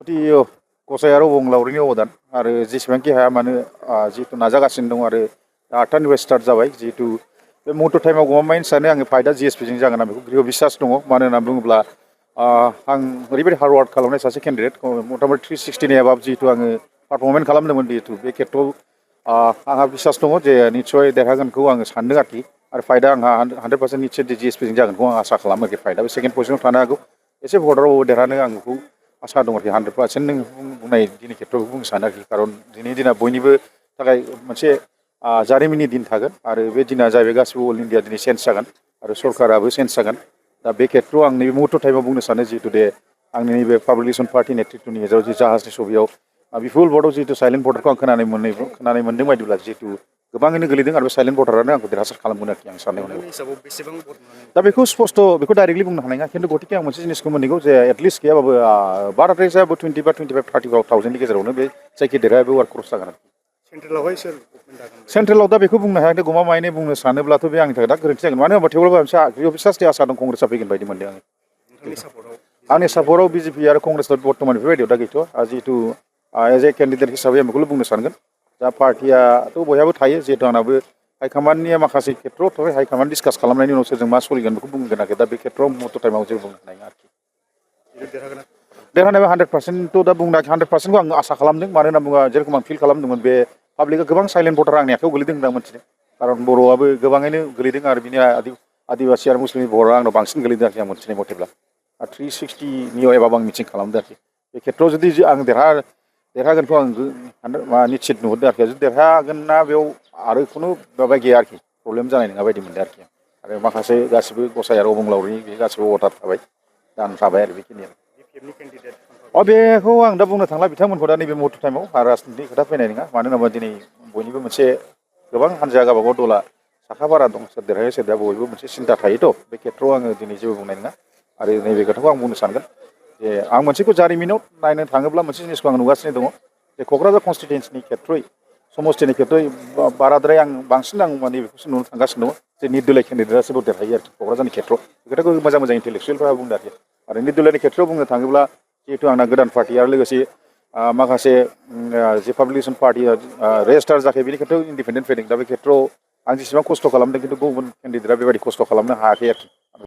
मथामथि गसाइ आरो अबंलावरिनि अबदान आरो जेसेबांखि हाया मानो जिहेतु नाजागासिनो दं आरो 8टानिफ्राय स्टार्ट जाबाय जिहेतु बे मटर टाइमाव गभर्नमेन्ट सानो आङो फायदा जिएसपिजों जागोन आं बेखौ गृह बिसास दङ मानो होनना बुङोब्ला आं ओरैबायदि हार्ड वार्क खालामनाय सासे केन्डिडेट मथामथि 360 एबाब जिहेतु आङो पारफर्मेन्स खालामदोंमोन जिहेतु बे खेत्रआव आंहा बिसास दङ जे निस्सय देरहागोनखौ आङो सानदों आरोखि आरो फायदा आंहा 100% निस्सय जिएसपिजों जागोनखौ आं आसा खालामो आरोखि फायदा बे सेकेन्ड पजिशनाव थानो हागौ एसे भटाराव देरहानो आं बेखौ आसा दं आरोखि 100% नों बुंनाय दिनै खेत्रआव बुंनो सानो आरोखि खारन दिनैनि दिना बयनिबो थाखाय मोनसे जारिमिननि दिन थागोन आरो बे दिना जाहैबाय गासिबो अल इन्डिया दिनै चेन्ज जागोन आरो सरकाराबो चेन्ज जागोन दा बे खेत्रआव आं नैबे मुहुर्त टाइमाव बुंनो सानो जिहेतु दे आंनि नैबे पाब्लिक रिलेसन पार्टी नेतृत्वनि गेजेराव जि जाहाजनि सबियाव बिपुल भटआव जिहेतु साइलेन्ट भटारखौ आं खोनानो मोनदों बायदिब्ला जिहेतु गोबाङैनो गोलैदों आरो बे साइलेन्ट भटारानो आंखौ देरहासार खालामगोन आरोखि आं साननाय हनायाव दा बेखौ स्पस्ट बेखौ डाइरेक्टलि बुंनो हानाय नङा खिन्थु गतिके आं मोनसे जिनिसखौ मोनैगौ जे एटलिस्ट गैयाबाबो बाराद्राय जायाबो 20 बा 25,000-30,000नि गेजेरावनो बे जायखि देरहाया बे वार क्रस जागोन सेन्ट्रेलाव दा बेखौ बुंनो हायाखै गमामायैनो बुंनो सानोब्लाथ' बे आंनि थाखाय दा गोरोन्थि जागोन मानो होनबा थेवब्लाबो मोनसे बिसासनि आसा दं कंग्रेसआ फैगोन बायदि मोनदों आङो आंनि सापर्टआव बिजेपि आरो कंग्रेसआ बर्तमान बेफोरबायदियाव दा गैथ'आ जिहेतु एज ए केन्डिडेट हिसाबै आं बेखौल' बुंनो सानगोन दा पार्टियाथ' बयहाबो थायो जिहेतु आंनाबो हाइकमान्डनिया माखासे खेत्रआव थाबाय हाइकमान्ड डिसकास खालामनायनि उनाव सोरजों मा सोलिगोन बेखौ बुंगोन आरोखि दा बे खेत्रआव मटर टाइमाव जेबो बुंनो हानाय नङा आरोखि देरहानाय 100%थ' दा बुंनो 100%खौ आं आसा खालामदों मानो होनना बुङोबा जेरखम आं फिल खालामदोंमोन बे पाब्लिकआ गोबां साइलेन्ट भटार आंनि आखायाव गोलैदों होनना मोनथिदों खारन बर'आबो गोबाङैनो गोलैदों आरो बिनि आदिबासि आरो मुस्लिमनि भटआ आंनाव बांसिन गोलैदों आरोखि आं मोनथिनाय मथेब्ला 360नियाव एबाब आं मिटिं खालामदों आरोखि बे खेत्रआव जुदि आं देरहागोनखौ आं निश्चित नुहुरदों आरोखि जुदि देरहागोन ना बेयाव आरो खुनु माबा गैया आरोखि प्रब्लेम जानाय नङा बायदि मोनदों आरोखि आरो माखासे गासिबो गसाइ आरो अबंलावरिनि बे गासिबो अर्डार थाबाय दान थाबाय आरो बेखिनियानो बेखौ आं दा बुंनो थांला बिथांमोनखौ दा नैबे मटर टाइमाव आरो राजनितिक खोथा फैनाय नङा मानो होनोबा दिनै बयनिबो मोनसे गोबां हान्जाया गावबागाव दला साखा बारा दं सोर देरहायो सोर देरहा बयबो मोनसे सिन्था थायोथ' बे खेत्रआव आङो दिनै जेबो बुंनाय नङा आरो नैबे खोथाखौ आं बुंनो सानगोन जे आं मोनसेखौ जारिमिनाव नायनो थाङोब्ला मोनसे जिनिसखौ आं नुगासिनो दङ जे क'क्राझार कनस्टिटुवेन्सिनि खेत्रयै समस्तिनि खेत्रयै बाराद्राय आं बांसिन आं माने बेखौसो नुनो थांगासिनो दङ जे निर्दलीय केन्डिडेटआसो देरहायो आरोखि क'क्राझारनि खेत्रआव बे खोथाखौ मोजां इन्टेलेक्सुयेलफोरा बुंदों आरो निर्दलीयनि खेत्रआव बुंनो थाङोब्ला जिहेतु आंना गोदान पार्टि आरो लोगोसे माखासे जे पाब्लिक रिलेसन पार्टिया रेजिस्टार जायाखै बेनि खेत्रआव इन्डिपेन्डेन्ट फैदों दा बे खेत्रआव आं जेसेबां खस्थ' खालामदों खिन्थु गुबुन केन्डिडेटआ बेबायदि खस्थ' खालामनो हायाखै आरोखि